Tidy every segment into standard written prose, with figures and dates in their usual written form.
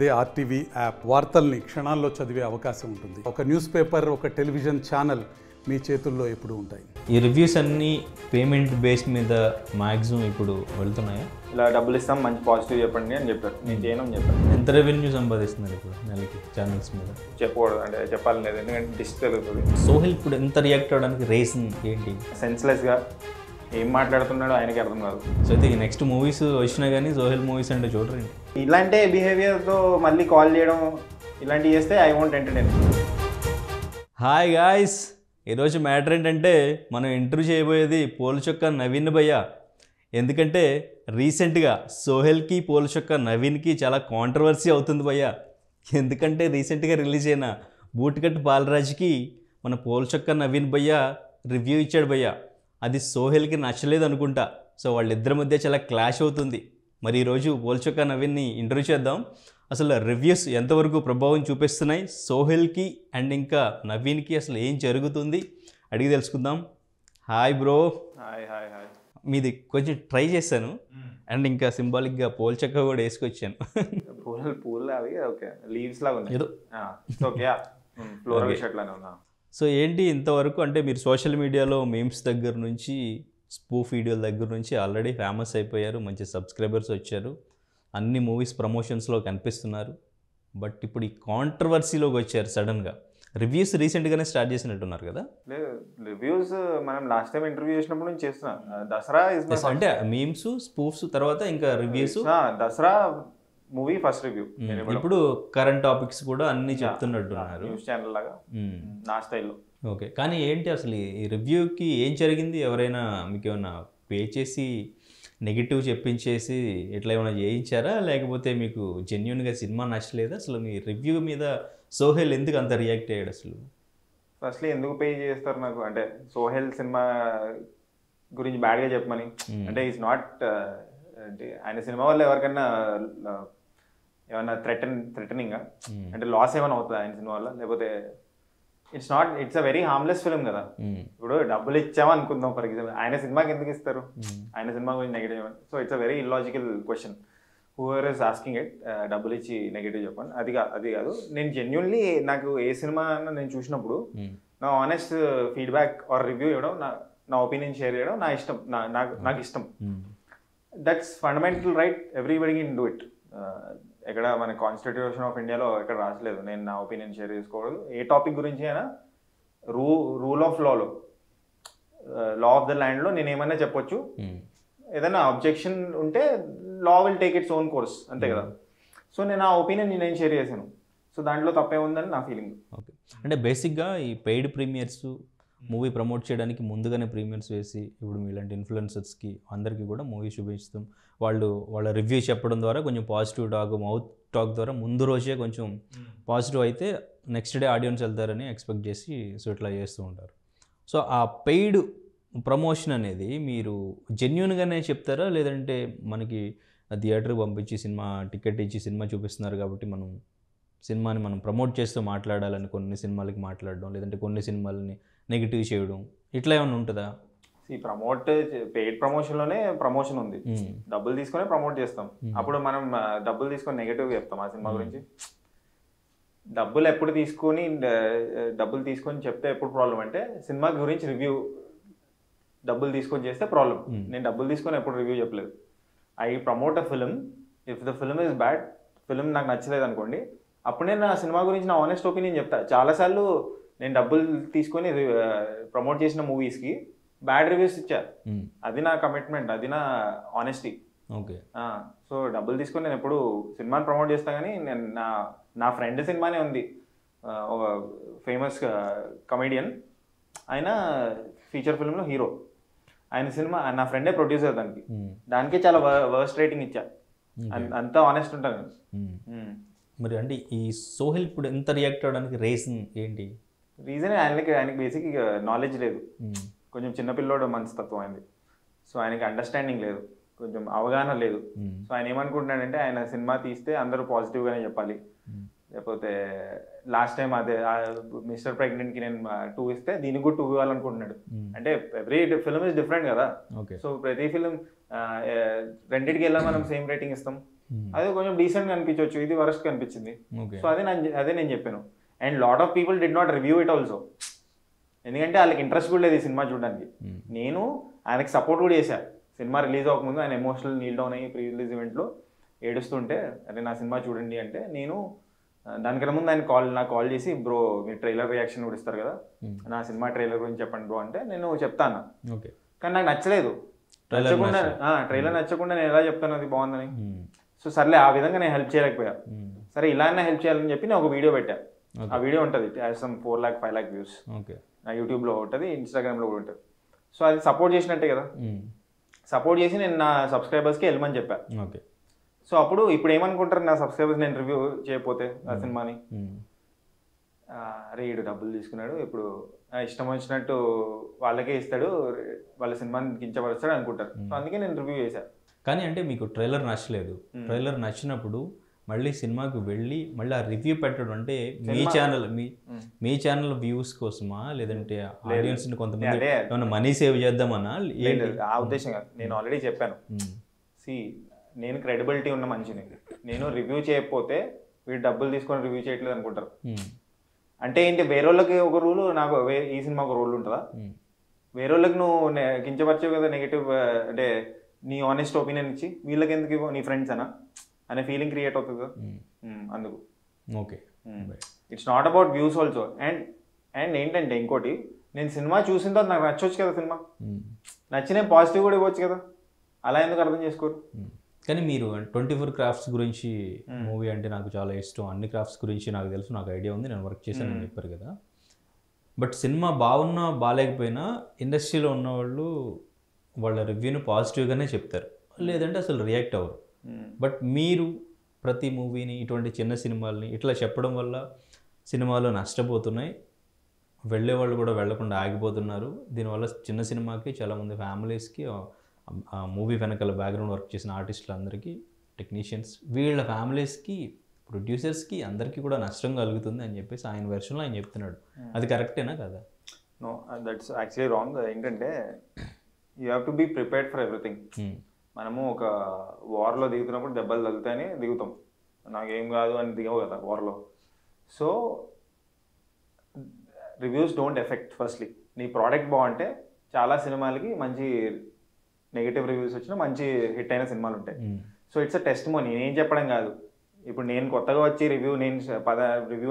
అదే RTV app వార్తల్ని క్షణాల్లో చదివే అవకాశం ఉంటుంది. ఒక న్యూస్ పేపర్, ఒక టెలివిజన్ ఛానల్ మీ చేతుల్లో ఎప్పుడు ఉంటాయి. ఈ రివ్యూస్ అన్నీ పేమెంట్ బేస్ మీద మ్యాక్సిమం ఇప్పుడు వెళ్తున్నాయా? ఇలా డబ్బులు ఇస్తాం, మంచి పాజిటివ్ చెప్పండి అని చెప్పారు. నేను చేయను చెప్పాను. ఎంత రెవెన్యూ సంపాదిస్తున్నారు ఇప్పుడు నెలకి ఛానల్స్ మీద? చెప్పకూడదు, అంటే చెప్పాలి లేదు, ఎందుకంటే డిష్ తెలుగుతుంది. సోహెల్ ఇప్పుడు ఎంత రియాక్ట్ అవ్వడానికి రీజన్ ఏంటి? సెన్స్లెస్గా ఏం మాట్లాడుతున్నాడో ఆయనకి అర్థం కాదు. సో అయితే నెక్స్ట్ మూవీస్ వచ్చినా కానీ సోహెల్ మూవీస్ అంటే చూడరు. ఇలాంటి బిహేవియర్తో మళ్ళీ కాల్ చేయడం ఇలాంటివి చేస్తే I want entertain. Hi guys, ఈరోజు మ్యాటర్ ఏంటంటే మనం ఇంటర్వ్యూ చేయబోయేది పోల్చొక్క నవీన్ భయ్య. ఎందుకంటే రీసెంట్గా సోహెల్కి పోల్చొక్క నవీన్కి చాలా కాంట్రవర్సీ అవుతుంది భయ్య. ఎందుకంటే రీసెంట్గా రిలీజ్ అయిన బూట్కట్ బాలరాజ్కి మన పోల్చొక్క నవీన్ భయ్య రివ్యూ ఇచ్చాడు భయ్య. అది సోహెల్కి నచ్చలేదు అనుకుంటా. సో వాళ్ళిద్దరి మధ్య చాలా క్లాష్ అవుతుంది. మరి ఈరోజు పోల్చొక్క నవీన్ని ఇంటర్వ్యూ చేద్దాం. అసలు రివ్యూస్ ఎంతవరకు ప్రభావం చూపిస్తున్నాయి సోహెల్కి అండ్ ఇంకా నవీన్కి, అసలు ఏం జరుగుతుంది అడిగి తెలుసుకుందాం. Hi bro. Hi hi hi. మీది కొంచెం ట్రై చేశాను అండ్ ఇంకా సింబాలిక్గా పోల్చొక్క కూడా వేసుకొచ్చాను. పూలు అవి ఓకే, లీవ్స్ లాగా ఉన్నాయి ఏదో ఓకే, ఫ్లోరల్ షర్ట్ లానే ఉన్నా. సో ఏంటి ఇంతవరకు అంటే మీరు సోషల్ మీడియాలో మీమ్స్ దగ్గర నుంచి స్పూఫ్ వీడియోల దగ్గర నుంచి ఆల్రెడీ ఫేమస్ అయిపోయారు, మంచి సబ్స్క్రైబర్స్ వచ్చారు, అన్ని మూవీస్ ప్రమోషన్స్లో కనిపిస్తున్నారు. బట్ ఇప్పుడు ఈ కాంట్రవర్సీలోకి వచ్చారు సడన్గా. రివ్యూస్ రీసెంట్గానే స్టార్ట్ చేసినట్టున్నారు కదా? లేదు, రివ్యూస్ మనం లాస్ట్ టైం ఇంటర్వ్యూ చేసినప్పుడు నుంచి చేస్తున్నా. దసరా అంటే మీమ్స్, స్పూఫ్స్, తర్వాత ఇంకా reviews. Dasara movie first review. ఇప్పుడు కరెంట్ టాపిక్స్ కూడా అన్ని చెప్తున్నట్టున్నారు న్యూస్ ఛానల్ లాగా నా స్టైల్లో. ఓకే, కానీ ఏంటి అసలు ఈ రివ్యూకి ఏం జరిగింది? ఎవరైనా మీకు ఏమైనా పే చేసి నెగిటివ్ చెప్పించేసి ఇట్లా ఏమైనా చేయించారా, లేకపోతే మీకు జెన్యున్గా సినిమా నచ్చలేదా? అసలు మీ రివ్యూ మీద సోహెల్ ఎందుకు అంత రియాక్ట్ అయ్యాడు అసలు? ఫస్ట్లీ ఎందుకు పే చేస్తారు నాకు అంటే సోహెల్ సినిమా గురించి బ్యాడ్గా చెప్పమని? అంటే ఈజ్ నాట్ అంటే ఆయన సినిమా వల్ల ఎవరికైనా ఏమన్నా థ్రెటనింగ్ అంటే లాస్ ఏమైనా అవుతుంది ఆయన సినిమా వల్ల? లేకపోతే it's a very harmless film కదా. ఇప్పుడు డబ్బులు ఇచ్చామా అనుకుందాం, ఫర్ ఎగ్జాంపుల్ ఆయన సినిమాకి ఎందుకు ఇస్తారు? ఆయన సినిమా గురించి negative. So it's a very illogical question. Whoever is asking it, డబ్బులు ఇచ్చి నెగిటివ్ చెప్పండి. అది కాదు, నేను జెన్యున్లీ నాకు ఏ సినిమా నేను చూసినప్పుడు నా ఆనెస్ట్ ఫీడ్బ్యాక్ ఆర్ రివ్యూ ఇవ్వడం, నా ఒపీనియన్ షేర్ చేయడం నా ఇష్టం, నాకు ఇష్టం. That's fundamental right, everybody can do it. ఎక్కడ మన కాన్స్టిట్యూషన్ ఆఫ్ ఇండియాలో ఎక్కడ రాసలేదు నేను నా ఒపీనియన్ షేర్ చేసుకోకూడదు. ఏ టాపిక్ గురించి అయినా rule of Lalo, law of the ల్యాండ్లో నేను ఏమైనా చెప్పొచ్చు. ఏదైనా అబ్జెక్షన్ ఉంటే law will take its own course, అంతే కదా. సో నేను ఆ ఒపీనియన్ నేను షేర్ చేశాను. సో దాంట్లో తప్పే ఉందని నా ఫీలింగ్. ఓకే, అంటే బేసిక్గా ఈ పెయిడ్ ప్రీమియర్స్ మూవీ ప్రమోట్ చేయడానికి ముందుగానే ప్రీమియర్స్ వేసి ఇప్పుడు మీలాంటి ఇన్ఫ్లుయెన్సర్స్కి అందరికీ కూడా మూవీ చూపిస్తాం, వాళ్ళ రివ్యూ చెప్పడం ద్వారా కొంచెం పాజిటివ్ టాక్, మౌత్ టాక్ ద్వారా ముందు రోజే కొంచెం పాజిటివ్ అయితే నెక్స్ట్ డే ఆడియన్స్ వెళ్తారని ఎక్స్పెక్ట్ చేసి సో ఇట్లా చేస్తూ ఉంటారు. సో ఆ పెయిడ్ ప్రమోషన్ అనేది మీరు జెన్యున్గానే చెప్తారా, లేదంటే మనకి థియేటర్కి పంపించి సినిమా టికెట్ ఇచ్చి సినిమా చూపిస్తున్నారు కాబట్టి మనం సినిమాని మనం ప్రమోట్ చేస్తూ మాట్లాడాలని కొన్ని సినిమాలకి మాట్లాడడం, లేదంటే కొన్ని సినిమాలని నెగిటివ్ చేయడం, ఇట్లా ఏమైనా ఉంటుందా? ఈ పెయిడ్ ప్రమోషన్లోనే ప్రమోషన్ ఉంది, డబ్బులు తీసుకొని ప్రమోట్ చేస్తాం. అప్పుడు మనం డబ్బులు తీసుకొని నెగిటివ్ చెప్తాం ఆ సినిమా గురించి? డబ్బులు తీసుకొని చెప్తే ఎప్పుడు ప్రాబ్లం అంటే సినిమా గురించి రివ్యూ డబ్బులు తీసుకొని చేస్తే ప్రాబ్లం. నేను డబ్బులు తీసుకొని ఎప్పుడు రివ్యూ చెప్పలేదు. I promote a film. If the film is bad, film నాకు నచ్చలేదు అనుకోండి, అప్పుడు నేను నా సినిమా గురించి నా ఆనెస్ట్ ఒపీనియన్ చెప్తా. చాలాసార్లు నేను డబ్బులు తీసుకొని ప్రమోట్ చేసిన మూవీస్కి బ్యాడ్ రివ్యూస్ ఇచ్చా. అది నా కమిట్మెంట్, అది నా ఆనెస్టీ. ఓకే. సో డబ్బులు తీసుకొని నేను ఎప్పుడు సినిమాని ప్రమోట్ చేస్తా. కానీ నేను నా ఫ్రెండ్ సినిమానే ఉంది, ఒక ఫేమస్ కమెడియన్, ఆయన ఫీచర్ ఫిల్మ్లో హీరో. ఆయన సినిమా నా ఫ్రెండే ప్రొడ్యూసర్, దానికే చాలా వర్స్ట్ రేటింగ్ ఇచ్చా. అంతా ఆనెస్ట్ ఉంటాను. మరి అంటే ఈ సోహెల్ ఇప్పుడు ఎంత రియాక్ట్ అవ్వడానికి రీజన్ ఏంటి? రీజన్ ఆయనకి బేసిక్ నాలెడ్జ్ లేదు, కొంచెం చిన్నపిల్లోడు మనస్తత్వం అయింది. సో ఆయనకి అండర్స్టాండింగ్ లేదు, కొంచెం అవగాహన లేదు. సో ఆయన ఏమనుకుంటున్నాడంటే ఆయన సినిమా తీస్తే అందరూ పాజిటివ్గానే చెప్పాలి, లేకపోతే లాస్ట్ టైం అదే మిస్టర్ ప్రెగ్నెంట్కి నేను 2 ఇస్తే దీనికి కూడా 2 ఇవ్వాలనుకుంటున్నాడు. అంటే ఎవ్రీ ఫిల్మ్ ఇస్ డిఫరెంట్ కదా. సో ప్రతి ఫిల్మ్ రెండింటికి వెళ్ళా మనం సేమ్ రేటింగ్ ఇస్తాం. అదే కొంచెం డీసెంట్గా అనిపించవచ్చు, ఇది వరస్ట్ కనిపించింది. ఓకే. సో అదే నేను చెప్పాను. And lot of people did not review it also, ఎందుకంటే వాళ్ళకి ఇంట్రెస్ట్ కూడా లేదు ఈ సినిమా చూడడానికి. నేను ఆయనకి సపోర్ట్ కూడా చేశాను. సినిమా రిలీజ్ అవ్వకముందు ఆయన ఎమోషనల్ నీల్ డౌన్ అయ్యి ప్రీ రిలీజ్ ఈవెంట్లో ఏడుస్తుంటే, అదే నా సినిమా చూడండి అంటే, నేను దానికన్నా ముందు ఆయన నాకు కాల్ చేసి, బ్రో మీరు ట్రైలర్ రియాక్షన్ కూడా ఇస్తారు కదా, నా సినిమా ట్రైలర్ గురించి చెప్పండి బ్రో అంటే నేను చెప్తాను. ఓకే. కానీ నాకు నచ్చలేదు. ట్రైలర్ నచ్చకుండా నేను ఎలా చెప్తాను అది బాగుందని. సో సర్లే ఆ విధంగా నేను హెల్ప్ చేయలేకపోయా. సరే ఇలా హెల్ప్ చేయాలని చెప్పి నేను ఒక వీడియో పెట్టా. ఆ వీడియో ఉంటుంది, సమ్ 4 lakh 5 lakh వ్యూస్. నా యూట్యూబ్లో ఉంటుంది, ఇన్స్టాగ్రామ్లో కూడా ఉంటుంది. సో అది సపోర్ట్ చేసినట్టే కదా. సపోర్ట్ చేసి నేను నా సబ్స్క్రైబర్స్కి వెళ్ళమని చెప్పా. ఓకే. సో అప్పుడు ఇప్పుడు ఏమనుకుంటారు నా సబ్స్క్రైబర్స్ నేను రివ్యూ చేయకపోతే ఆ సినిమాని, అరే వీడు డబ్బులు తీసుకున్నాడు, ఇప్పుడు ఇష్టం వచ్చినట్టు వాళ్ళకే ఇస్తాడు, వాళ్ళ సినిమాని కించపరుస్తాడు అనుకుంటారు. సో అందుకే నేను రివ్యూ చేశాను. కానీ అంటే మీకు ట్రైలర్ నచ్చలేదు, ట్రైలర్ నచ్చినప్పుడు మళ్ళీ సినిమాకి వెళ్ళి మళ్ళీ ఆ రివ్యూ పెట్టడం అంటే మీ ఛానల్ వ్యూస్ కోసమా, లేదంటే ఆడియన్స్ని కొంతమంది ఏమైనా మనీ సేవ్ చేద్దామన్నా? ఏంటి ఆ ఉద్దేశం కాదు, నేను ఆల్రెడీ చెప్పాను. నేను క్రెడిబిలిటీ ఉన్న మనిషిని, నేను రివ్యూ చేయకపోతే వీడు డబ్బులు తీసుకొని రివ్యూ చేయట్లేదు అనుకుంటారు. అంటే ఏంటి, వేరే వాళ్ళకి ఒక రూలు, నాకు ఈ సినిమా ఒక రూల్ ఉంటుందా? వేరే వాళ్ళకి నువ్వు కించపరచవు కదా, నెగిటివ్ అంటే నీ ఆనెస్ట్ ఒపీనియన్ ఇచ్చి వీళ్ళకి ఎందుకు ఇవ్వ, నీ ఫ్రెండ్స్ అనే ఫీలింగ్ క్రియేట్ అవుతుంది కదా. అందుకు okay, it's not about views also. And ఏంటంటే ఇంకోటి, నేను సినిమా చూసిన తర్వాత నాకు నచ్చవచ్చు కదా, సినిమా నచ్చిన పాజిటివ్ కూడా ఇవ్వచ్చు కదా, అలా ఎందుకు అర్థం చేసుకోరు? కానీ మీరు 24 క్రాఫ్ట్స్ గురించి మూవీ అంటే నాకు చాలా ఇష్టం, అన్ని క్రాఫ్ట్స్ గురించి నాకు తెలుసు, నాకు ఐడియా ఉంది, నేను వర్క్ చేశాను అని చెప్పారు కదా. బట్ సినిమా బాగున్నా బాగాలేకపోయినా ఇండస్ట్రీలో ఉన్నవాళ్ళు వాళ్ళ రివ్యూని పాజిటివ్గానే చెప్తారు, లేదంటే అసలు రియాక్ట్ అవ్వరు. బట్ మీరు ప్రతి మూవీని, ఇటువంటి చిన్న సినిమాలని ఇట్లా చెప్పడం వల్ల సినిమాలు నష్టపోతున్నాయి, వెళ్ళేవాళ్ళు కూడా వెళ్లకుండా ఆగిపోతున్నారు. దీనివల్ల చిన్న సినిమాకి చాలామంది ఫ్యామిలీస్కి, ఆ మూవీ వెనకాల బ్యాక్గ్రౌండ్ వర్క్ చేసిన ఆర్టిస్టులందరికీ, టెక్నీషియన్స్, వీళ్ళ ఫ్యామిలీస్కి, ప్రొడ్యూసర్స్కి అందరికీ కూడా నష్టం కలుగుతుంది అని చెప్పేసి ఆయన వెర్షన్లో ఆయన చెప్తున్నాడు. అది కరెక్టేనా కదా? No, that's actually wrong. ఏంటంటే you have to be prepared for everything. మనము ఒక వార్లో దిగుతున్నప్పుడు దెబ్బలు తగ్గుతాయని దిగుతాం, నాకేం కాదు అని దిగవు కదా వార్లో. So reviews don't affect. Firstly నీ ప్రోడక్ట్ బాగుంటే చాలా సినిమాలకి మంచి నెగిటివ్ రివ్యూస్ వచ్చినా మంచి హిట్ అయిన సినిమాలు ఉంటాయి. So it's a test Moni, నేనేం చెప్పడం కాదు. ఇప్పుడు నేను కొత్తగా వచ్చి రివ్యూ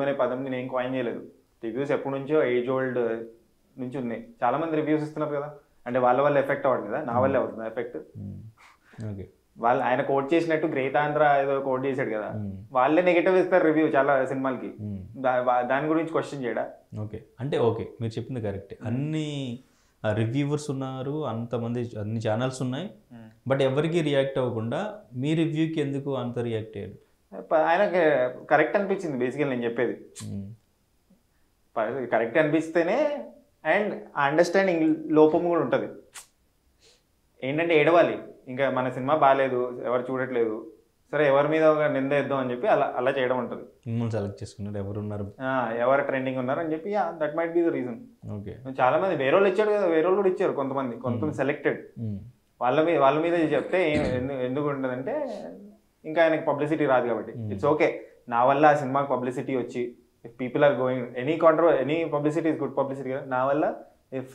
అనే పదం నేను కాయిన్ చేయలేదు. రివ్యూస్ ఎప్పటి నుంచో ఏజ్ ఓల్డ్ నుంచి ఉన్నాయి. చాలా మంది రివ్యూస్ ఇస్తున్నారు కదా, అంటే వాళ్ళ వల్ల ఎఫెక్ట్ అవ్వదు కదా, నా వల్లే అవుతుంది ఎఫెక్ట్. వాళ్ళు ఆయన కోట్ చేసినట్టు గ్రేతాంధ్ర ఏదో కోట్ చేశాడు కదా, వాళ్ళే నెగిటివ్ ఇస్తారు రివ్యూ చాలా సినిమాలకి, దాని గురించి క్వశ్చన్ చేయడా? ఓకే, అంటే ఓకే మీరు చెప్పింది కరెక్ట్. అన్ని రివ్యూవర్స్ ఉన్నారు, అంతమంది అన్ని ఛానల్స్ ఉన్నాయి, బట్ ఎవరికి రియాక్ట్ అవ్వకుండా మీ రివ్యూకి ఎందుకు అంత రియాక్ట్ అయ్యాడు? ఆయనకి కరెక్ట్ అనిపించింది బేసికల్ నేను చెప్పేది. కరెక్ట్ అనిపిస్తేనే, అండ్ అండర్స్టాండింగ్ లోపం కూడా ఉంటుంది. ఏంటంటే ఏడవాలి, ఇంకా మన సినిమా బాగాలేదు, ఎవరు చూడట్లేదు, సరే ఎవరి మీద ఒక నింద వేద్దాం అని చెప్పి అలా చేయడం ఉంటుంది. మిమ్మల్ని సెలెక్ట్ చేసుకున్నారు, ఎవరున్నారు, ఎవరు ట్రెండింగ్ ఉన్నారు అని చెప్పి, that might be the reason. Okay, చాలా మంది వేరే వాళ్ళు ఇచ్చాడు కదా, వేరే వాళ్ళు కూడా ఇచ్చారు, కొంతమంది సెలెక్టెడ్. వాళ్ళ మీద చెప్తే ఎందుకు ఉంటుందంటే, ఇంకా ఆయనకి పబ్లిసిటీ రాదు కాబట్టి. ఇట్స్ ఓకే, నా వల్ల ఆ సినిమాకి పబ్లిసిటీ వచ్చి, if people are going any publicity is good publicity కదా, నా వల్ల ఇఫ్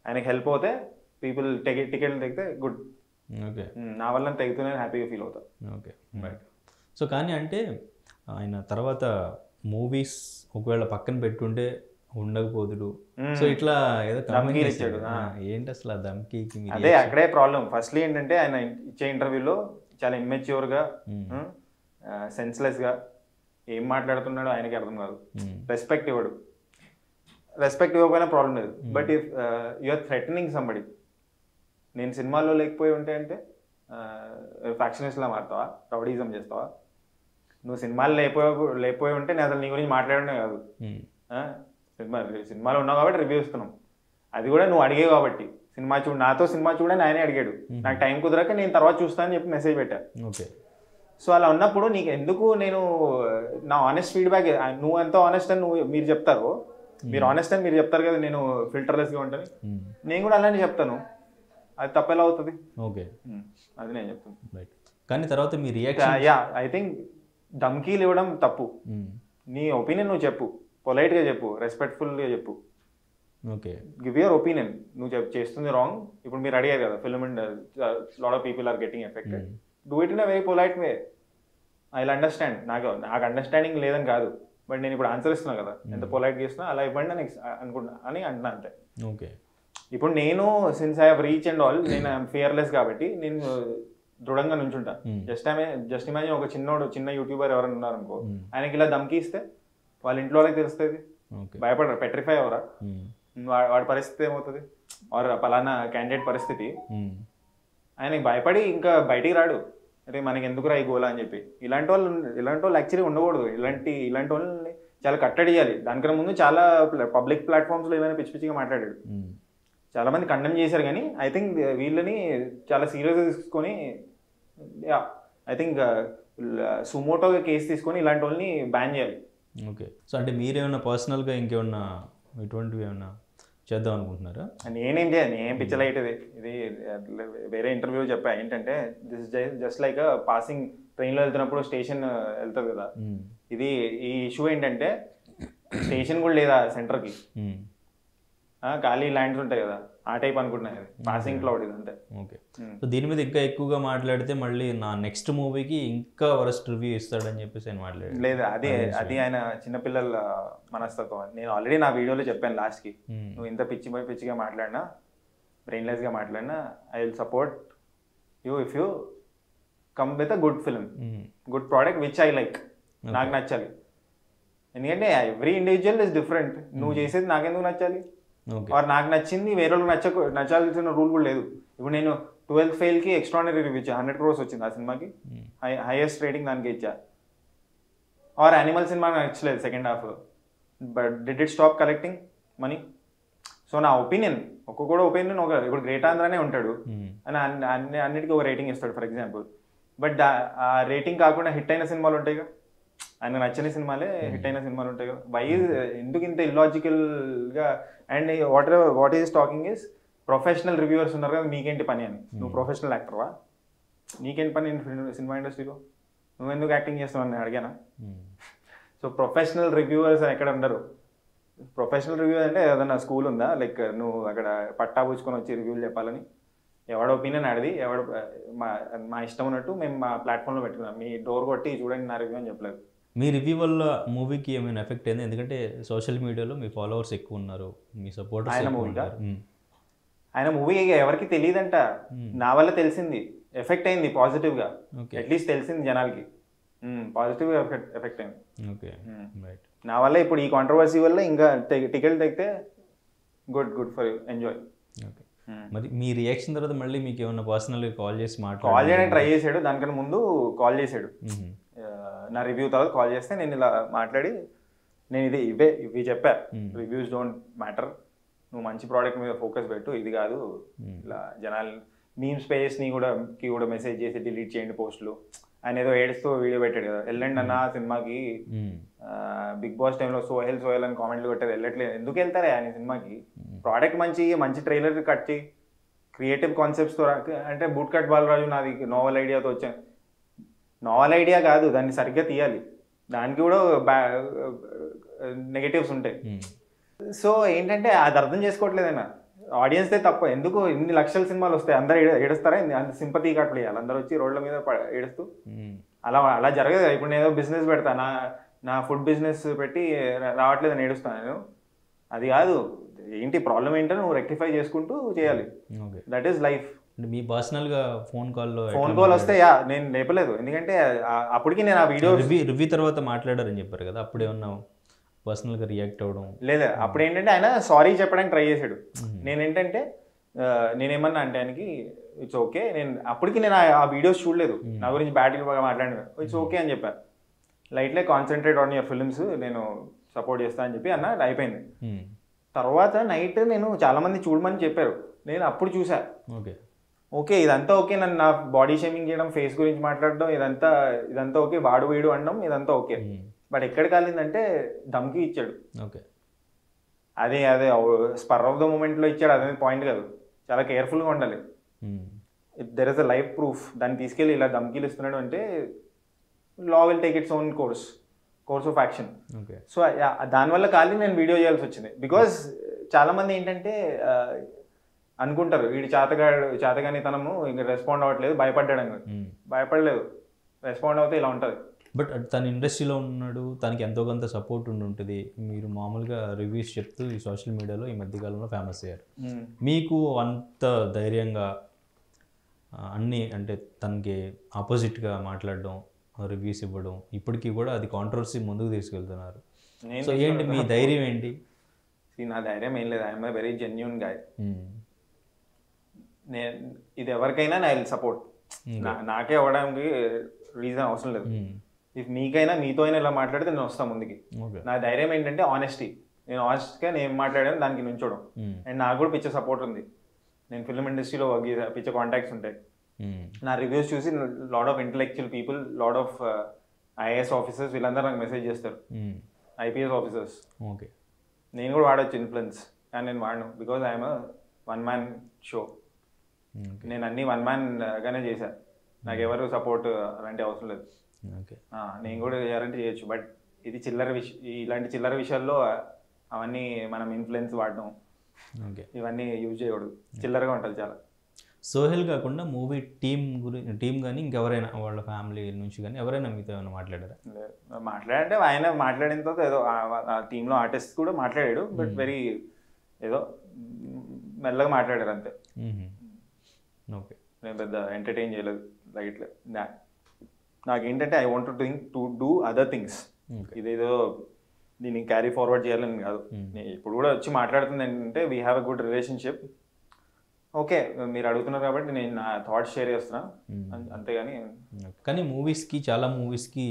ఆయనకి హెల్ప్ అవుతే, పీపుల్ టికెట్లు తెగితే గుడ్, ఓకే, నా వల్ల తెగుతూనే హ్యాపీగా ఫీల్ అవుతా. Okay, right. సో కానీ అంటే ఆయన తర్వాత మూవీస్ ఒకవేళ పక్కన పెట్టుంటే ఉండకపోదుడు, సో ఇట్లా ఏదో ధమ్కీలు ఇచ్చాడు. ఏంటి అసలు ఆ ధమ్కీకి? అదే అక్కడే ప్రాబ్లం. ఫస్ట్లీ ఏంటంటే ఆయన ఇచ్చే ఇంటర్వ్యూలో చాలా ఇమ్మెచ్యూర్గా, సెన్స్లెస్గా ఏం మాట్లాడుతున్నాడో ఆయనకి అర్థం కాదు. రెస్పెక్ట్ ఇవ్వకపోయినా ప్రాబ్లం లేదు, but if you are threatening somebody, నేను సినిమాల్లో లేకపోయి ఉంటే అంటే ఫ్యాక్షనిస్ట్లా మారుతావా, రౌడీజం చేస్తావా? నువ్వు సినిమాలు లేకపోయి ఉంటే నేను అసలు నీ గురించి మాట్లాడనే కాదు. సినిమాలో ఉన్నావు కాబట్టి రివ్యూ ఇస్తున్నాం, అది కూడా నువ్వు అడిగేవి కాబట్టి. నాతో సినిమా చూడని ఆయనే అడిగాడు, నాకు టైం కుదరక నేను తర్వాత చూస్తానని చెప్పి మెసేజ్ పెట్టా. ఓకే, సో అలా ఉన్నప్పుడు నీకు ఎందుకు నేను నా ఆనెస్ట్ ఫీడ్బ్యాక్, నువ్వు ఎంత ఆనెస్ట్ అని మీరు చెప్తారు, మీరు ఆనెస్ట్ అని మీరు చెప్తారు కదా, నేను ఫిల్టర్లెస్గా ఉంటాను, నేను కూడా అలానే చెప్తాను, అది తప్పెలా అవుతుంది? ఓకే, అది నేను చెప్తాను. రైట్. కానీ తర్వాత మీ రియాక్షన్ యా ఐ థింక్ ధమ్కీలు ఇవ్వడం తప్పు. నీ ఒపీనియన్ నువ్వు చెప్పు, పొలైట్గా చెప్పు, రెస్పెక్ట్ఫుల్గా చెప్పు. Okay, give your opinion. నువ్వు చేస్తుంది రాంగ్. ఇప్పుడు మీరు అడిగారు కదా, film and lot of people are getting affected. Do it in a very polite way. I will understand. నాకు అండర్స్టాండింగ్ లేదని కాదు, బట్ నేను ఇప్పుడు ఆన్సర్ ఇస్తున్నా కదా, ఎంత పొలైట్గా ఇస్తున్నా అలా ఇవ్వండి అని అంటున్నా అంతే. ఓకే, ఇప్పుడు నేను since I have reach and all, నేను ఫియర్లెస్ కాబట్టి నేను దృఢంగా నుంచుంటా. జస్ట్ ఇమాజిన్ ఒక చిన్న యూట్యూబర్ ఎవరైనా ఉన్నారనుకో, ఆయనకి ఇలా ధమ్కి ఇస్తే వాళ్ళ ఇంట్లో వాళ్ళకి తెలుస్తుంది, భయపడరు, పెట్రిఫై అవరా, వాడి పరిస్థితి ఏమవుతుంది, ఆర్ పలానా క్యాండిడేట్ పరిస్థితి, ఆయనకి భయపడి ఇంకా బయటికి రాడు. అంటే మనకి ఎందుకు రా ఈ గోలా అని చెప్పి. ఇలాంటి వాళ్ళు యాక్చువల్లీ ఉండకూడదు. ఇలాంటి వాళ్ళని చాలా కట్టడి చేయాలి. దానికన్నా ముందు చాలా పబ్లిక్ ప్లాట్ఫామ్స్లో ఏమైనా పిచ్చి పిచ్చిగా మాట్లాడాడు, చాలా మంది కండెమ్ చేశారు. కానీ ఐ థింక్ వీళ్ళని చాలా సీరియస్గా తీసుకొని, ఐ థింక్ సుమోటోగా కేసు తీసుకొని ఇలాంటి వాళ్ళని బ్యాన్ చేయాలి. ఓకే, సో అంటే మీరేమన్నా పర్సనల్గా ఇంకేమన్నా ఇటువంటివి ఏమన్నా చేద్దాం అనుకుంటున్నారా? నేనేం చేయాలి, నేనేం పిచ్చలైట్. ఇది వేరే ఇంటర్వ్యూ చెప్పా ఏంటంటే, దిస్ జస్ట్ లైక్ పాసింగ్ ట్రైన్లో వెళ్తున్నప్పుడు స్టేషన్ వెళ్తుంది కదా, ఇది ఈ ఇష్యూ ఏంటంటే స్టేషన్ కూడా లేదా సెంటర్కి, ఖాళీ ల్యాండ్స్ ఉంటాయి కదా, ఆ టైప్ అనుకుంటున్నాను. పాసింగ్ క్లౌడ్ ఇది అంతే. ఓకే, సో దీని మీద ఇంకా ఎక్కువగా మాట్లాడితే మళ్ళీ నా నెక్స్ట్ మూవీకి ఇంకా వరస్ట్ రివ్యూ ఇస్తాడని చెప్పేసి ఆయన మాట్లాడాడు. లేదు, అది ఆయన చిన్నపిల్లల మనస్తత్వం. నేను ఆల్రెడీ నా వీడియోలో చెప్పాను లాస్ట్కి, నువ్వు ఇంత పిచ్చిగా మాట్లాడినా, బ్రెయిన్లెస్గా మాట్లాడినా, I will support you if you come with a good film, good product which I like. నాకు నచ్చాలి. ఎందుకంటే ఎవ్రీ ఇండివిజువల్ ఇస్ డిఫరెంట్. నువ్వు చేసేది నాకెందుకు నచ్చాలి, ఆర్ నాకు నచ్చింది వేరే వాళ్ళకి నచ్చాల్సిన రూల్ కూడా లేదు. ఇప్పుడు నేను 12th ఫెయిల్కి ఎక్స్ట్రాడినరీ రివ్యూ ఇచ్చా, 100 crores వచ్చింది ఆ సినిమాకి, హైయెస్ట్ రేటింగ్ దానికి ఇచ్చా. ఆర్ యానిమల్ సినిమా నాకు నచ్చలేదు second half, but did it stop collecting money? So నా ఒపీనియన్, ఒక్కొక్క ఒపీనియన్ ఇప్పుడు గ్రేట్ ఆంధ్రానే ఉంటాడు అని అన్నిటికీ ఒక రేటింగ్ ఇస్తాడు ఫర్ ఎగ్జాంపుల్. బట్ ఆ రేటింగ్ కాకుండా హిట్ అయిన సినిమాలు ఉంటాయి కదా, ఆయన నచ్చని సినిమాలే హిట్ అయిన సినిమాలు ఉంటాయి కదా. వై ఎందుకు ఇంత ఇల్లాజికల్గా? And what is talking is, professional reviewers ఉన్నారు కదా, మీకేంటి పని అని. నువ్వు ప్రొఫెషనల్ యాక్టర్వా? నీకేంటి పని సినిమా ఇండస్ట్రీలో? నువ్వు ఎందుకు యాక్టింగ్ చేస్తున్నావు నేను అడిగానా? సో ప్రొఫెషనల్ రివ్యూవర్స్ ఎక్కడ ఉండరు. ప్రొఫెషనల్ రివ్యూ అంటే ఏదైనా స్కూల్ ఉందా, లైక్ నువ్వు అక్కడ పట్టా పుచ్చుకొని వచ్చి రివ్యూలు చెప్పాలని? ఎవడ ఒపీనియన్ ఆడిది, మా ఇష్టం ఉన్నట్టు మేము మా ప్లాట్ఫామ్లో పెట్టుకున్నాం. మీ డోర్ కొట్టి చూడండి నా రివ్యూ అని చెప్పలేదు. మీ రివ్యూ వల్ల మూవీకి ఏమైనా ఎఫెక్ట్ అయింది? ఎందుకంటే సోషల్ మీడియాలో మీ ఫాలోవర్స్ ఎక్కువ ఉన్నారు, మీ సపోర్టర్స్. ఆయన మూవీ ఎవరికి తెలియదంట, నా వల్ల తెలిసింది, ఎఫెక్ట్ అయింది పాజిటివ్గా. అట్లీస్ట్ తెలిసింది జనాలకి, పాజిటివ్గా ఎఫెక్ట్ అయింది. Okay, right. నా వల్ల ఇప్పుడు ఈ కాంట్రవర్సీ వల్ల ఇంకా టికెట్ తెగితే good for you, enjoy. Okay, మరి మీ రియాక్షన్ తర్వాత మళ్ళీ మీకు ఏమన్నా పర్సనల్గా కాల్ చేయడానికి ట్రై చేశాడు. దానికన్నా ముందు కాల్ చేశాడు. నా రివ్యూ తర్వాత కాల్ చేస్తే నేను ఇలా మాట్లాడి, నేను ఇవి చెప్పా, రివ్యూస్ డోంట్ మ్యాటర్, నువ్వు మంచి ప్రోడక్ట్ మీద ఫోకస్ పెట్టు, ఇది కాదు ఇలా జనాలు మీమ్ స్పేస్ని కూడా మెసేజ్ చేసి డిలీట్ చేయండి పోస్టులు. ఆయన ఏదో ఏడుస్తూ వీడియో పెట్టాడు కదా, వెళ్ళండి అన్న సినిమాకి, బిగ్ బాస్ టైంలో సోహెల్ అని కామెంట్లు కొట్టారు, వెళ్ళట్లేదు. ఎందుకు వెళ్తారా ఆయన సినిమాకి? ప్రోడక్ట్ మంచి ట్రైలర్ కట్ చేయి, క్రియేటివ్ కాన్సెప్ట్స్తో. అంటే బూట్ కట్ బాలరాజు నాది నోవల్ ఐడియాతో వచ్చాను. నోవల్ ఐడియా కాదు, దాన్ని సరిగ్గా తీయాలి, దానికి కూడా నెగటివ్స్ ఉంటాయి. సో ఏంటంటే అది అర్థం చేసుకోవట్లేదన్నా, ఆడియన్స్దే తప్ప. ఎందుకు ఇన్ని లక్షల సినిమాలు వస్తాయి, అందరూ ఏడుస్తారా? అంత సింపతి కట్టలు వేయాలి, అందరూ వచ్చి రోడ్ల మీద ఏడుస్తూ. అలా జరగదు. ఇప్పుడు నేను ఏదో బిజినెస్ పెడతా, నా ఫుడ్ బిజినెస్ పెట్టి రావట్లేదని ఏడుస్తాను నేను, అది కాదు. ఏంటి ప్రాబ్లం ఏంటో నువ్వు రెక్టిఫై చేసుకుంటూ చేయాలి. That is life. మీ పర్సనల్గా ఫోన్ కాల్ వస్తే నేను లేపలేదు, ఎందుకంటే అప్పటికి నేను ఆ వీడియో రివ్యూ తర్వాత మాట్లాడారని చెప్పారు కదా, అప్పుడేమన్నా పర్సనల్గా రియాక్ట్ అవ్వడం? లేదా, అప్పుడు ఏంటంటే ఆయన సారీ చెప్పడానికి ట్రై చేశాడు. నేనేమన్నా అంటే ఆయనకి ఇట్స్ ఓకే, అప్పటికి నేను ఆ వీడియోస్ చూడలేదు, నా గురించి బ్యాడ్గా మాట్లాడిన, ఇట్స్ ఓకే అని చెప్పాను. లైట్లే కాన్సన్ట్రేట్ ఆన్ యువర్ ఫిల్మ్స్, నేను సపోర్ట్ చేస్తా అని చెప్పి అన్న అయిపోయింది. తర్వాత నైట్ నేను చాలా మంది చూడమని చెప్పారు, నేను అప్పుడు చూసా. ఓకే ఇదంతా ఓకే, నన్ను నా బాడీ షేమింగ్ చేయడం, ఫేస్ గురించి మాట్లాడడం, ఇదంతా ఓకే, వాడు వీడు అనడం ఇదంతా ఓకే. బట్ ఎక్కడికి వెళ్ళిందంటే ధమ్కి ఇచ్చాడు. అదే స్పర్ ఆఫ్ ద మూమెంట్లో ఇచ్చాడు, అదే పాయింట్ కాదు. చాలా కేర్ఫుల్గా ఉండాలి. There is a live proof, దాన్ని తీసుకెళ్ళి ఇలా ధమ్కీలు ఇస్తున్నాడు అంటే law will take its own course of action. Okay. So దానివల్ల ఖాళీ నేను వీడియో చేయాల్సి వచ్చింది. బికాజ్ చాలామంది ఏంటంటే అనుకుంటారు వీడి చేతగాని తనము ఇంకా రెస్పాండ్ అవ్వట్లేదు, భయపడ్డాడు అని. భయపడలేదు, రెస్పాండ్ అవుతే ఇలా ఉంటుంది. బట్ తను ఇండస్ట్రీలో ఉన్నాడు, తనకి ఎంతో కొంత సపోర్ట్ ఉంటుంది. మీరు మామూలుగా రివ్యూస్ చెప్తూ ఈ సోషల్ మీడియాలో ఈ మధ్యకాలంలో ఫేమస్ అయ్యారు. మీకు అంత ధైర్యంగా అన్నీ అంటే తనకి ఆపోజిట్గా మాట్లాడడం, రివ్యూస్ ఇవ్వడం, ఇప్పటికీ కూడా అది కాంట్రవర్సీ ముందుకు తీసుకెళ్తున్నారు. సో ఏంటి మీ ధైర్యం ఏంటి? నా ధైర్యం ఏం లేదు, ఐఎమ్ వెరీ జెన్యూన్ గాయ్. నేను ఇది ఎవరికైనా నా సపోర్ట్, నాకే అవ్వడానికి రీజన్ అవసరం లేదు. ఇఫ్ మీకైనా మీతో అయినా ఇలా మాట్లాడితే నేను వస్తాను ముందుకి. నా ధైర్యం ఏంటంటే ఆనెస్టీ. నేను ఆనెస్ట్గా నేను మాట్లాడాను దానికి నుంచోడం. అండ్ నాకు కూడా పిచ్చ సపోర్ట్ ఉంది. నేను ఫిల్మ్ ఇండస్ట్రీలో వర్క్ చేసా, పిచ్చ కాంటాక్ట్స్ ఉంటాయి. నా రివ్యూస్ చూసి lot of intellectual people, lot of IAS officers వీళ్ళందరూ నాకు మెసేజ్ చేస్తారు, ఐపీఎస్ ఆఫీసర్స్. ఓకే. నేను కూడా వాడచ్చు ఇన్ఫ్లుయెన్స్, కానీ నేను వాడను. Because I'm one man show. నేను అన్ని వన్ మ్యాన్గానే చేశాను, నాకు ఎవరు సపోర్ట్ అలాంటి అవసరం లేదు. నేను కూడా చేయాలంటే చేయొచ్చు. బట్ ఇది ఇలాంటి చిల్లర విషయాల్లో అవన్నీ మనం ఇన్ఫ్లుయెన్స్ వాడడం, ఇవన్నీ యూజ్ చేయకూడదు. చిల్లరగా ఉంటుంది చాలా. సోహెల్ కాకుండా మూవీ టీం కానీ ఇంకెవరైనా వాళ్ళ ఫ్యామిలీ నుంచి కానీ ఎవరైనా మీతో ఏమైనా మాట్లాడారా? మాట్లాడంటే ఆయన మాట్లాడిన తర్వాత ఏదో ఆ టీంలో ఆర్టిస్ట్ కూడా మాట్లాడాడు. బట్ వెరీ ఏదో మెల్లగా మాట్లాడారు అంతే. ఓకే. నేను పెద్ద ఎంటర్టైన్ చేయలేదు లైట్. నాకేంటంటే I want to do other things. ఇదేదో దీన్ని క్యారీ ఫార్వర్డ్ చేయాలని కాదు. ఇప్పుడు కూడా వచ్చి మాట్లాడుతుంది ఏంటంటే we have a good relationship. Okay, మీరు అడుగుతున్నారు కాబట్టి నేను నా థాట్స్ షేర్ చేస్తున్నా, అంతేగాని. కానీ చాలా మూవీస్కి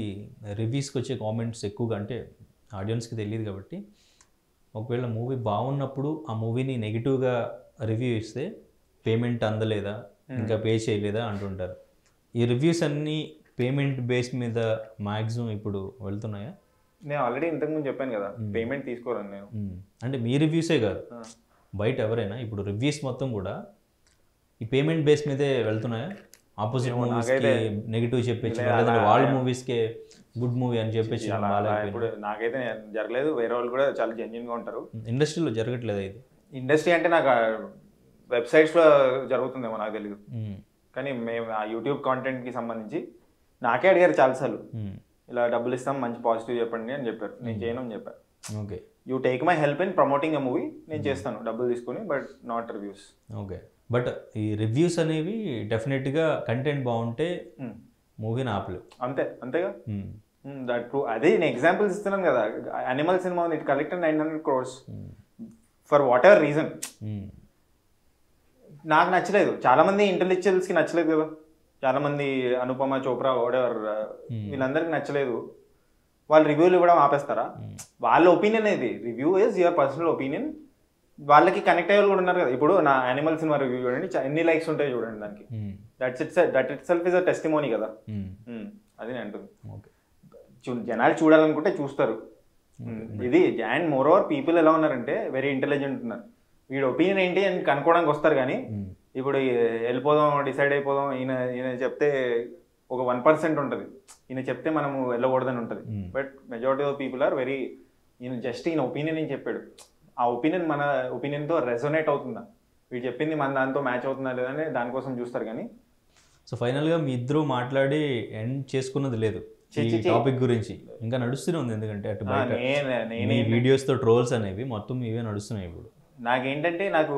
రివ్యూస్కి వచ్చే కామెంట్స్ ఎక్కువగా అంటే ఆడియన్స్కి తెలియదు కాబట్టి, ఒకవేళ మూవీ బాగున్నప్పుడు ఆ మూవీని నెగిటివ్గా రివ్యూ ఇస్తే పేమెంట్ అందలేదా, ఇంకా పే చేయలేదా అంటుంటారు. ఈ రివ్యూస్ అన్నీ పేమెంట్ బేస్ మీద మ్యాక్సిమం ఇప్పుడు వెళ్తున్నాయా? నేను ఆల్రెడీ ఇంతకుముందు చెప్పాను కదా, పేమెంట్ తీసుకోరని నేను. అంటే మీ రివ్యూసే కాదు, బయట ఎవరైనా ఇప్పుడు రివ్యూస్ మొత్తం కూడా ఈ పేమెంట్ బేస్ మీదే వెళ్తున్నాయా? ఆపోజిట్ మూవీస్కి నెగిటివ్ చెప్పేసి, లేదంటే వాళ్ళ మూవీస్కే గుడ్ మూవీ అని చెప్పేసి. ఇప్పుడు నాకైతే జరగలేదు, వేరే వాళ్ళు కూడా చాలా జెన్యున్గా ఉంటారు. ఇండస్ట్రీలో జరగట్లేదా ఇది? ఇండస్ట్రీ అంటే నాకు వెబ్సైట్స్లో జరుగుతుందేమో నాకు తెలియదు, కానీ మేము ఆ యూట్యూబ్ కాంటెంట్కి సంబంధించి నాకే అడిగారు చాలాసార్లు, ఇలా డబ్బులు ఇస్తాం మంచి పాజిటివ్ చెప్పండి అని చెప్పారు. నేను చేయను అని చెప్పాను. Okay. You take my help in promoting a movie, నేను చేస్తాను డబ్బులు తీసుకుని, but not reviews. Okay. But ఈ రివ్యూస్ అనేవి డెఫినెట్గా కంటెంట్ బాగుంటే మూవీని ఆపలేవు. అంతేగా. That prove. అదే నేను ఎగ్జాంపుల్స్ ఇస్తున్నాను కదా. యానిమల్ సినిమా ఉంది, it collected 900 crores for what ever reason. నాకు నచ్చలేదు, చాలా మంది ఇంటెలెక్చువల్స్కి నచ్చలేదు కదా, చాలా మంది అనుపమ చోప్రా వాడెవర్ వీళ్ళందరికీ నచ్చలేదు. వాళ్ళు రివ్యూలు ఇవ్వడం ఆపేస్తారా? వాళ్ళ ఒపీనియన్ ఇది. Review is your personal opinion. వాళ్ళకి కనెక్ట్ అయ్యే వాళ్ళు కూడా ఉన్నారు కదా. ఇప్పుడు నా యానిమల్ సినిమా రివ్యూ చూడండి, ఎన్ని లైక్స్ ఉంటాయి చూడండి దానికి. That it self is a testimony కదా. అది నేను అంటుంది. జనాలు చూడాలనుకుంటే చూస్తారు. ఇది అండ్ మోర్ ఓవర్ పీపుల్ ఎలా ఉన్నారంటే వెరీ ఇంటెలిజెంట్ ఉన్నారు. వీడి ఒపీనియన్ ఏంటి అని కనుక్కోవడానికి వస్తారు. కానీ ఇప్పుడు వెళ్ళిపోదాం, డిసైడ్ అయిపోదాం, ఈయన చెప్తే ఒక 1% ఉంటుంది, ఈయన చెప్తే మనము వెళ్ళకూడదని ఉంటుంది. But majority of people are very, ఈయన ఒపీనియన్ ఏం చెప్పాడు, ఆ ఒపీనియన్ మన ఒపీనియన్తో రెజొనేట్ అవుతుందా, వీడు చెప్పింది మన దాంతో మ్యాచ్ అవుతుందా లేదని దానికోసం చూస్తారు. కానీ సో ఫైనల్గా మీ ఇద్దరు మాట్లాడి ఎండ్ చేసుకున్నది లేదు టాపిక్ గురించి, ఇంకా నడుస్తూనే ఉంది. ఎందుకంటే అటు బయట వీడియోస్తో ట్రోల్స్ అనేవి మొత్తం ఇవే నడుస్తున్నాయి ఇప్పుడు. నాకేంటంటే నాకు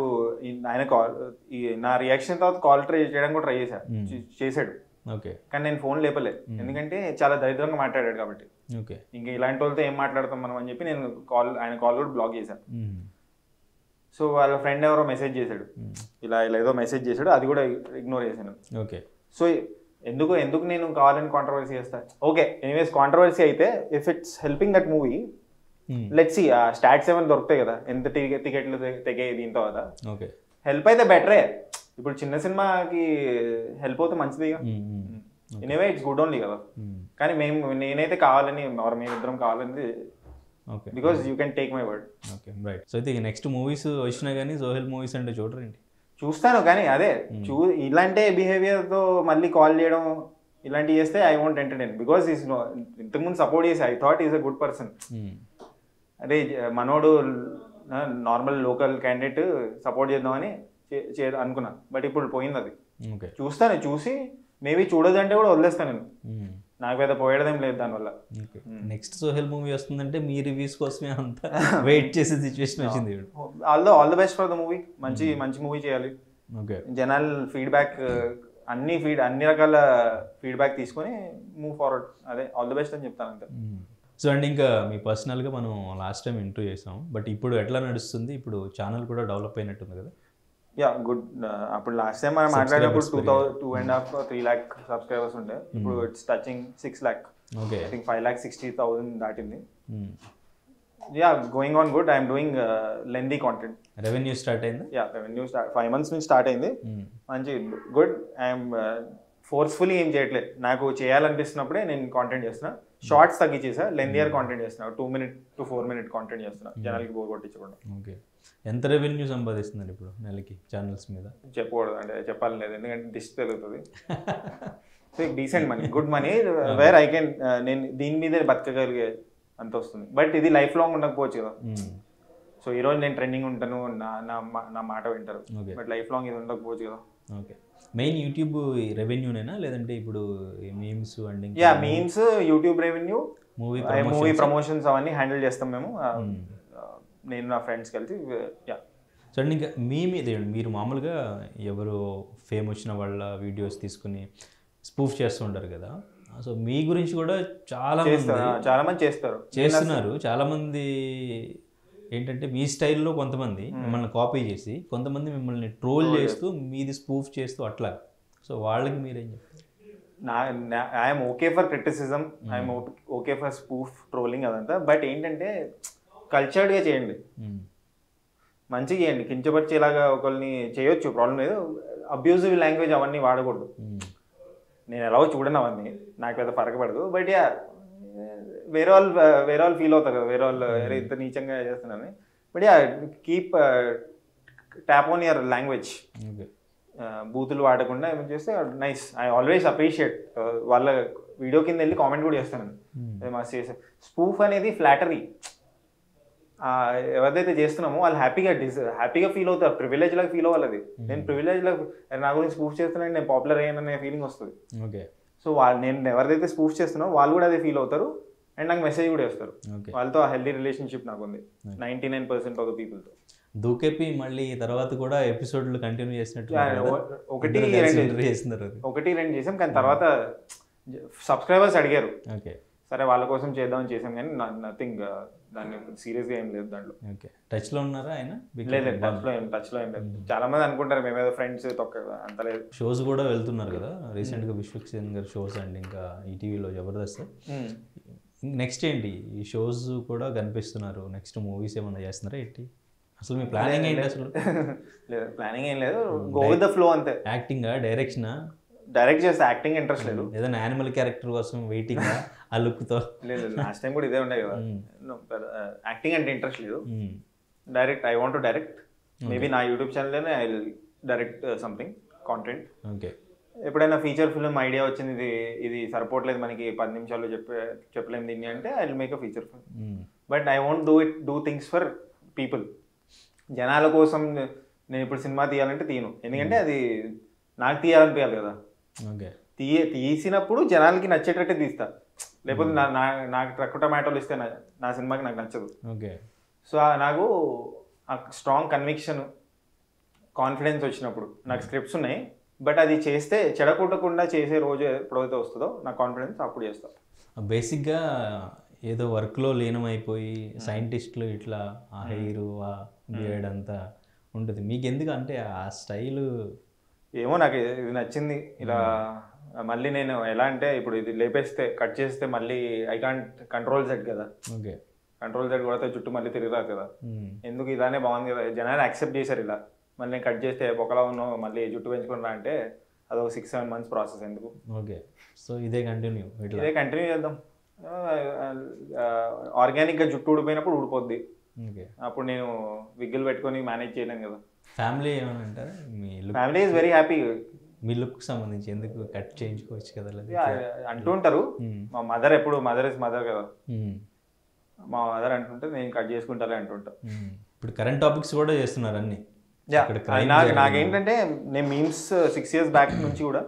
ఆయన నా రియాక్షన్ తర్వాత కాల్ ట్రై చేయడానికి కూడా ట్రై చేశాడు. ఓకే. కానీ నేను ఫోన్ లేపలే, ఎందుకంటే చాలా దరిద్రంగా మాట్లాడాడు కాబట్టి. ఓకే. ఇంకా ఇలాంటి వాళ్ళతో ఏం మాట్లాడతాం మనం అని చెప్పి నేను ఆయన కాల్ కూడా బ్లాక్ చేశాను. సో వాళ్ళ ఫ్రెండ్ ఎవరో మెసేజ్ చేశాడు, ఇలా ఏదో మెసేజ్ చేశాడు, అది కూడా ఇగ్నోర్ చేశాను. ఓకే. సో ఎందుకు నేను కావాలని కాంట్రవర్సీ చేస్తాను. ఓకే, ఎనీవేస్ కాంట్రవర్సీ అయితే if it's helping that movie, let's see. ఆ స్టాట్స్ ఏమైనా దొరుకుతాయి కదా, ఎంత టికెట్లు తెగాయి దీని తర్వాత. ఓకే. హెల్ప్ అయితే బెటరే. ఇప్పుడు చిన్న సినిమాకి హెల్ప్ అవుతే మంచిదిగా. ఎనీవే ఇట్స్ గుడ్ ఓన్లీ కదా. కానీ నేనైతే కావాలని, మేమిద్దరం కావాలని, because you can take my word. Okay, right. So అయితే నెక్స్ట్ మూవీస్ వచ్చినా కానీ సోహెల్ మూవీస్ అంటే చూడరండి? చూస్తాను కానీ అదే ఇలాంటి బిహేవియర్తో మళ్ళీ కాల్ చేయడం ఇలాంటివి చేస్తే I want entertain because is ఇంతకుముందు సపోర్ట్ చేసి I thought is a good person. అదే మనోడు నార్మల్ లోకల్ క్యాండిడేట్ సపోర్ట్ చేద్దామని అనుకున్నా, బట్ ఇప్పుడు పోయింది అది. చూస్తాను, చూసి మేబీ చూడదంటే కూడా వదిలేస్తాను నేను, నాకు పెద్ద పోయడదేం లేదు దానివల్ల. నెక్స్ట్ సోహెల్ మూవీ వస్తుందంటే మీ రివ్యూస్ కోసమే అంతా వెయిట్ చేసే సిచ్యువేషన్ వచ్చింది. All the best for the movie. మంచి మూవీ చేయాలి. జనాల ఫీడ్బ్యాక్ అన్ని రకాల ఫీడ్బ్యాక్ తీసుకొని మూవ్ ఫార్వర్డ్. అదే ఆల్ ద బెస్ట్ అని చెప్తాను అంతే. సో అండ్ ఇంకా మీ పర్సనల్గా మనం లాస్ట్ టైం ఇంటర్వ్యూ చేసాం, బట్ ఇప్పుడు ఎట్లా నడుస్తుంది? ఇప్పుడు ఛానల్ కూడా డెవలప్ అయినట్టుంది కదా? Yeah good. అప్పుడు లాస్ట్ టైం మనం మాట్లాడినప్పుడు 2.5-3 lakh సబ్స్క్రైబర్స్ ఉండే, ఇప్పుడు it's touching 6 lakh. I think 5,60,000 దాటింది. Yeah going on good. I'm doing lengthy content. Revenue start అయింది? యా రెవెన్యూ 5 months నుంచి స్టార్ట్ అయింది. మంచి గుడ్. ఐఎమ్ ఫోర్స్ఫుల్లీ ఏం చేయట్లేదు, నాకు చేయాలనిపిస్తున్నప్పుడే నేను కాంటెంట్ చేస్తున్నా. షార్ట్స్ తగ్గించేసా, లెందియర్ కాంటెంట్ చేస్తున్నా. 2 minute to 4 minute కాంటెంట్ చేస్తున్నా, జనాలకి బోర్ కొట్టించకుండా. ఓకే. ఎంత రెవెన్యూ సంపాదిస్తున్నారు ఇప్పుడు నెలకి ఛానల్స్ మీద? చెప్పకూడదు అంటే చెప్పాలి లేదు, ఎందుకంటే డిష్ పెరుగుతుంది. So decent money, good money, where I can నేను దీని మీదే బతకగలిగే అంత వస్తుంది. బట్ ఇది లైఫ్ లాంగ్ ఉండకపోవచ్చు కదా. సో ఈరోజు నేను ట్రెండింగ్ ఉంటాను, నా మాట వింటారు, బట్ లైఫ్ లాంగ్ ఇది ఉండకపోవచ్చు కదా. ఓకే. మెయిన్ యూట్యూబ్ రెవెన్యూనేనా లేదంటే ఇప్పుడు memes and yeah memes, YouTube revenue, movie promotions అవన్నీ హ్యాండిల్ చేస్తాం మేము, నేను నా ఫ్రెండ్స్ కలిసి. యా సో అండ్ ఇంకా మీ మీద మీరు మామూలుగా ఎవరు ఫేమ్ వచ్చిన వాళ్ళ వీడియోస్ తీసుకుని స్పూఫ్ చేస్తూ ఉంటారు కదా, సో మీ గురించి కూడా చాలా మంది చేస్తున్నారు. చాలామంది ఏంటంటే మీ స్టైల్లో కొంతమంది మిమ్మల్ని కాపీ చేసి, కొంతమంది మిమ్మల్ని ట్రోల్ చేస్తూ మీది స్పూఫ్ చేస్తూ అట్లా. సో వాళ్ళకి మీరేం చెప్తారు? I'm okay for criticism, I'm okay for spoof trolling అదంతా, బట్ ఏంటంటే కల్చర్డ్గా చేయండి, మంచిగా చేయండి. కించపరిచేలాగా ఒకరిని చేయొచ్చు, ప్రాబ్లం లేదు. అబ్యూజివ్ లాంగ్వేజ్ అవన్నీ వాడకూడదు. నేను ఎలా చూడను అవన్నీ, నాకు పెద్ద ఫరక పడదు. బట్ యా వేరే వాళ్ళు ఫీల్ అవుతారు కదా, వేరే వాళ్ళు ఇంత నీచంగా చేస్తున్నారని. But yeah keep tap on your language. బూతులు వాడకుండా ఏమైనా చేస్తే నైస్. I always appreciate. వాళ్ళ వీడియో కింద వెళ్ళి కామెంట్ కూడా చేస్తాను. మా చేసే స్పూఫ్ అనేది ఫ్లాటరీ. ఎవరిదైతే చేస్తున్నామో వాళ్ళు హ్యాపీగా ఫీల్ అవుతారు, ప్రివిలేజ్ లాగా ఫీల్ అవ్వాలి. అది నేను ప్రివిలేజ్ లాగా నా గురించి స్పూఫ్ చేస్తున్నాను, నేను పాపులర్ అయ్యాననే ఫీలింగ్ వస్తుంది. ఓకే. సో నేను ఎవరిదైతే స్పూఫ్ చేస్తున్నారో వాళ్ళు కూడా అదే ఫీల్ అవుతారు, అండ్ నాకు మెసేజ్ కూడా చేస్తారు. వాళ్ళతో ఆ హెల్దీ రిలేషన్షిప్ నాకు ఉంది 99% ఆఫ్ ద పీపుల్తో. దూకేపి మళ్ళీ తర్వాత కూడా ఎపిసోడ్లు కంటిన్యూ చేసినట్టు 1-2 చేసాం, కానీ తర్వాత సబ్స్క్రైబర్స్ అడిగారు. ఓకే. సరే వాళ్ళ కోసం చేద్దామని చేసాం, కానీ నథింగ్, దాన్ని సీరియస్గా ఏం లేదు దాంట్లో. ఓకే. టచ్లో ఉన్నారా ఆయన? లేదు, టచ్లో ఏం లేదు. చాలా మంది అనుకుంటారు మేమేదో ఫ్రెండ్స్ తొక్క, అంత లేదు. షోస్ కూడా వెళ్తున్నారు కదా రీసెంట్గా, విశ్వక్సేన్ గారి షోస్ అండ్ ఇంకా ఈటీవీలో జబర్దస్త్. నెక్స్ట్ ఏంటి? ఈ షోస్ కూడా కనిపిస్తున్నారు, నెక్స్ట్ మూవీస్ ఏమన్నా చేస్తున్నారా ఏంటి? అసలు మీ ప్లానింగ్ ఏంటి? అసలు లేదు, ప్లానింగ్ ఏం లేదు, గో విత్ ద ఫ్లో అంతే. యాక్టింగా, డైరెక్షనా? డైరెక్ట్ చేస్తే యాక్టింగ్ ఇంట్రెస్ట్ లేదు. ఏదైనా యానిమల్ క్యారెక్టర్ కోసం వెయిటింగ్ ఆ లుక్తో? లేదు, లాస్ట్ టైం కూడా ఇదే ఉండే కదా. యాక్టింగ్ అంటే ఇంట్రెస్ట్ లేదు. Direct I want to direct. Maybe నా యూట్యూబ్ ఛానల్లోనే I will direct something content. Okay. ఎప్పుడైనా ఫీచర్ ఫిల్మ్ ఐడియా వచ్చింది, ఇది సరిపోవట్లేదు మనకి 10 నిమిషాల్లో చెప్పలేము దీన్ని అంటే I will make a feature film. But I want do things for people. జనాల కోసం నేను ఇప్పుడు సినిమా తీయాలంటే తీయను, ఎందుకంటే అది నాకు తీయాలనిపించాలి కదా. తీసినప్పుడు జనాలకి నచ్చేటట్టే తీస్తా, లేకపోతే నాకు ట్రక్ టమాటోలు ఇస్తే నా సినిమాకి నాకు నచ్చదు. ఓకే. సో నాకు స్ట్రాంగ్ కన్విక్షన్, కాన్ఫిడెన్స్ వచ్చినప్పుడు, నాకు స్క్రిప్ట్స్ ఉన్నాయి, బట్ అది చేస్తే చెడగొట్టకుండా చేసే రోజు ఎప్పుడైతే వస్తుందో నాకు కాన్ఫిడెన్స్, అప్పుడు చేస్తాను. బేసిక్గా ఏదో వర్క్లో లీనమైపోయి సైంటిస్టులు ఇట్లా ఆ హెయిర్, ఆ బియర్డ్ అంతా ఉంటుంది. మీకు ఎందుకు అంటే ఆ స్టైలు ఏమో నాకు ఇది నచ్చింది. ఇలా మళ్ళీ నేను ఎలా అంటే ఇప్పుడు ఇది లేపేస్తే కట్ చేస్తే మళ్ళీ ఐ కాంట్ కంట్రోల్ సెట్ కదా. ఓకే. కంట్రోల్ సెట్ కొడితే చుట్టూ మళ్ళీ తిరిగిరాదు కదా. ఎందుకు ఇలానే బాగుంది కదా, జనాలు యాక్సెప్ట్ చేశారు ఇలా. మళ్ళీ నేను కట్ చేస్తే ఒకలా ఉన్నావు మళ్ళీ జుట్టు పెంచుకుని రా అంటే అదొక 6-7 months ప్రాసెస్ ఎందుకు. ఓకే. సో ఇదే కంటిన్యూ చేద్దాం. ఆర్గానిక్గా జుట్టు ఊడిపోయినప్పుడు ఊడిపోద్ది, ఓకే. అప్పుడు నేను విగ్గులు పెట్టుకొని మేనేజ్ చేయలేను కదా. ఫ్యామిలీ ఏమైనా అంటారా మీ look? Family is very happy. మీ లుక్ సంబంధించి ఎందుకు కట్ చేయించుకోవచ్చు కదా అది? అంటూ ఉంటారు. మా మదర్ ఎప్పుడు మదర్ ఇస్ మదర్ కదా, మ్మ్. మా మదర్ అంటుంటే నేను కట్ చేసుకుంటానే అంటుంటా. ఇప్పుడు కరెంట్ టాపిక్స్ కూడా చేస్తున్నారు అన్ని. నాకేంటంటే నేను మీమ్స్ 6 years బ్యాక్ నుంచి కూడా,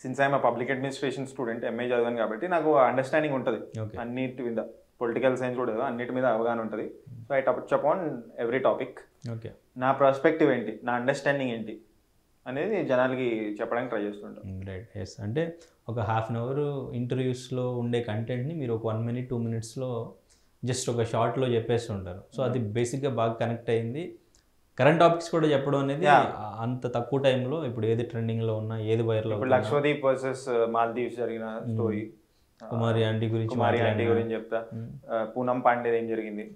since I'm public administration student, MA చదివాను కాబట్టి నాకు అండర్స్టాండింగ్ ఉంటుంది అన్నిటి మీద. పొలిటికల్ సైన్స్ కూడా కదా, అన్నిటి మీద అవగాహన ఉంటుంది. So I touch upon every topic. Okay. నా పర్స్పెక్టివ్ ఏంటి, నా అండర్స్టాండింగ్ ఏంటి అనేది జనాలకి చెప్పడానికి ట్రై చేస్తుంటాను. రైట్. ఎస్. అంటే ఒక 1/2 hour ఇంటర్వ్యూస్లో ఉండే కంటెంట్ని మీరు ఒక 1 minute 2 minutesలో జస్ట్ ఒక షార్ట్లో చెప్పేస్తుంటారు. సో అది బేసిక్గా బాగా కనెక్ట్ అయింది. కరెంట్ టాపిక్స్ కూడా చెప్పడం అనేది అంత తక్కువ టైంలో ఇప్పుడు ఏది ట్రెండింగ్లో ఉన్నా, ఏది వైరల్ అవుతుంది. లక్షద్వీప్ వర్సెస్ మాల్దీవ్స్ జరిగిన స్టోరీ, కుమారి ఆంటీ గురించి చెప్తా, పూనం పాండే ఏం జరిగింది.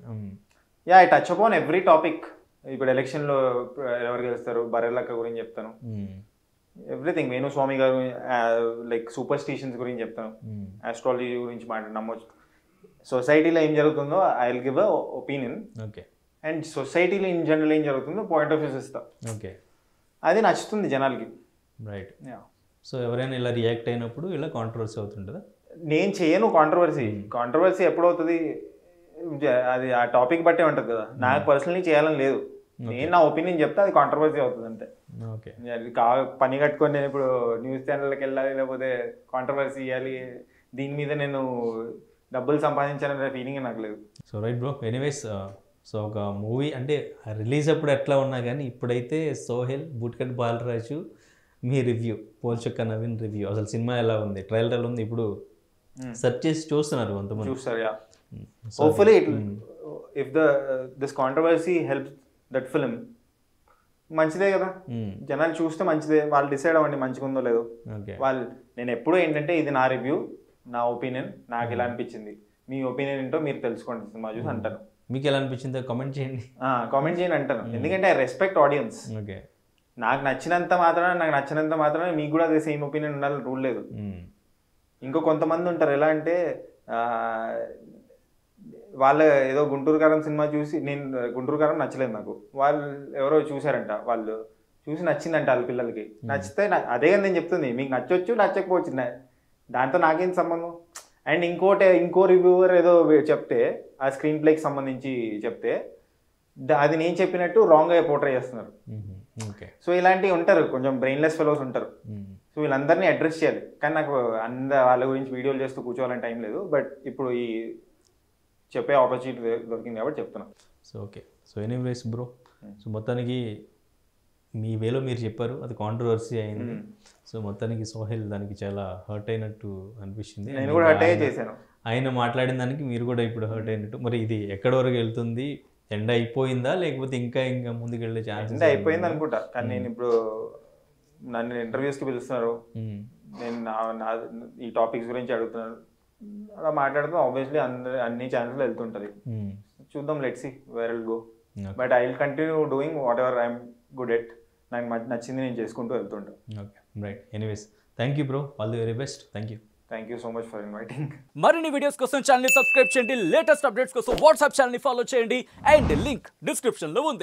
I touch upon every topic. ఇప్పుడు ఎలక్షన్లో ఎవరు గెలుస్తారు, బర్రెలక్క గురించి చెప్తాను, ఎవ్రీథింగ్. వేణుస్వామి గారు లైక్ సూపర్ స్టిషన్స్ గురించి చెప్తాను, ఆస్ట్రాలజీ గురించి నమ్మొచ్చు. సొసైటీలో ఏం జరుగుతుందో I will give a opinion. Okay. And సొసైటీలో ఇన్ జనరల్ ఏం జరుగుతుందో పాయింట్ ఆఫ్ వ్యూస్ ఇస్తా. ఓకే. అది నచ్చుతుంది జనాలకి. రైట్. సో ఎవరైనా ఇలా రియాక్ట్ అయినప్పుడు ఇలా కాంట్రవర్సీ అవుతుంటుందా? నేను చేయను కాంట్రవర్సీ. కాంట్రవర్సీ ఎప్పుడవుతుంది అది ఆ టాపిక్ బట్టే ఉంటుంది కదా. నాకు పర్సనలీ చేయాలని లేదు, నేను నా ఒపీనియన్ చెప్తే అది కాంట్రవర్సీ అవుతుంది అంతే. ఓకే. అది పని కట్టుకొని నేను ఇప్పుడు న్యూస్ ఛానల్కి వెళ్ళాలి, లేకపోతే కాంట్రవర్సీ ఇవ్వాలి, దీని మీద నేను డబ్బులు సంపాదించాలనే ఫీలింగ్ నాకు లేదు. So right bro. Anyways, so ఒక మూవీ అంటే రిలీజ్ అప్పుడు ఎట్లా ఉన్నా కానీ ఇప్పుడైతే సోహెల్, బూట్కట్ బాలరాజు మీ రివ్యూ, పోల్చొక్క నవీన్ రివ్యూ, అసలు సినిమా ఎలా ఉంది, ట్రైలర్ ఉంది, ఇప్పుడు సెర్చ్ చేసి చూస్తున్నారు కొంతమంది. చూస్తారు. Hopefully if this controversy helps that film, మంచిదే కదా. జనాలు చూస్తే మంచిదే, వాళ్ళు డిసైడ్ అవ్వండి మంచిగా ఉందో లేదో. వాళ్ళు నేను ఎప్పుడూ ఏంటంటే ఇది నా రివ్యూ, నా ఒపీనియన్, నాకు ఎలా అనిపించింది, మీ ఒపీనియన్ ఏంటో మీరు తెలుసుకోండి సినిమా చూసి అంటాను. మీకు ఎలా అనిపించిందో కామెంట్ చేయండి. కామెంట్ చేయండి అంటాను, ఎందుకంటే ఐ రెస్పెక్ట్ ఆడియన్స్. ఓకే. నాకు నచ్చినంత మాత్రమే మీకు కూడా అదే సేమ్ ఒపీనియన్ ఉండాలని రూల్ లేదు. ఇంకో కొంతమంది ఉంటారు ఎలా అంటే, వాళ్ళ ఏదో గుంటూరు కారం సినిమా చూసి, నేను గుంటూరు కారం నచ్చలేదు నాకు, వాళ్ళు ఎవరో చూసారంట, వాళ్ళు చూసి నచ్చిందంట వాళ్ళ పిల్లలకి, నచ్చితే అదే కానీ నేను చెప్తుంది, మీకు నచ్చొచ్చు నచ్చకపోవచ్చు, దాంతో నాకేం సంబంధం. అండ్ ఇంకో రివ్యూవర్ ఏదో చెప్తే, ఆ స్క్రీన్ ప్లేకి సంబంధించి చెప్తే, అది నేను చెప్పినట్టు రాంగ్గా పోర్ట్రే చేస్తున్నారు. సో ఇలాంటివి ఉంటారు, కొంచెం బ్రెయిన్లెస్ ఫెలోస్ ఉంటారు. సో వీళ్ళందరినీ అడ్రస్ చేయాలి, కానీ నాకు వాళ్ళ గురించి వీడియోలు చేస్తూ కూర్చోవాలని టైం లేదు. బట్ ఇప్పుడు ఈ చెప్పే ఆపర్చునిటీ దొరికింది కాబట్టి చెప్తున్నాను. So okay. So anyways bro, so మొత్తానికి మీ వేలో మీరు చెప్పారు, అది కాంట్రవర్సీ అయింది. సో మొత్తానికి సోహెల్ దానికి చాలా హర్ట్ అయినట్టు అనిపించింది. నేను కూడా హర్ట్ అయ్యే చేశాను. ఆయన మాట్లాడిన దానికి మీరు కూడా ఇప్పుడు హర్ట్ అయినట్టు. మరి ఇది ఎక్కడి వరకు వెళ్తుంది, ఎండ్ అయిపోయిందా లేకపోతే ఇంకా ముందుకు వెళ్ళే ఛాన్స్? అయిపోయింది అనుకుంటా, కానీ నేను ఇప్పుడు నన్ను ఇంటర్వ్యూస్కి పిలుస్తున్నారు, నేను ఈ టాపిక్స్ గురించి అడుగుతున్నాను, అలా మాట్లాడుతూ ఆబ్వియస్లీ అన్ని ఛానల్స్లో వెళ్తుంటుంది. చూద్దాం, let's see where will go. But I will continue doing whatever I'm good at. నాకు నచ్చింది నేను చేసుకుంటూ వెళ్తుంటాను. Okay, right. Anyways, thank you bro, all the very best. Thank you so much for inviting. మరిన్ని videos కోసం channel ని subscribe చేయండి, latest updates కోసం వాట్సాప్ ఛానల్ ని ఫాలో చేయండి, అండ్ లింక్ డిస్క్రిప్షన్ లో ఉంది.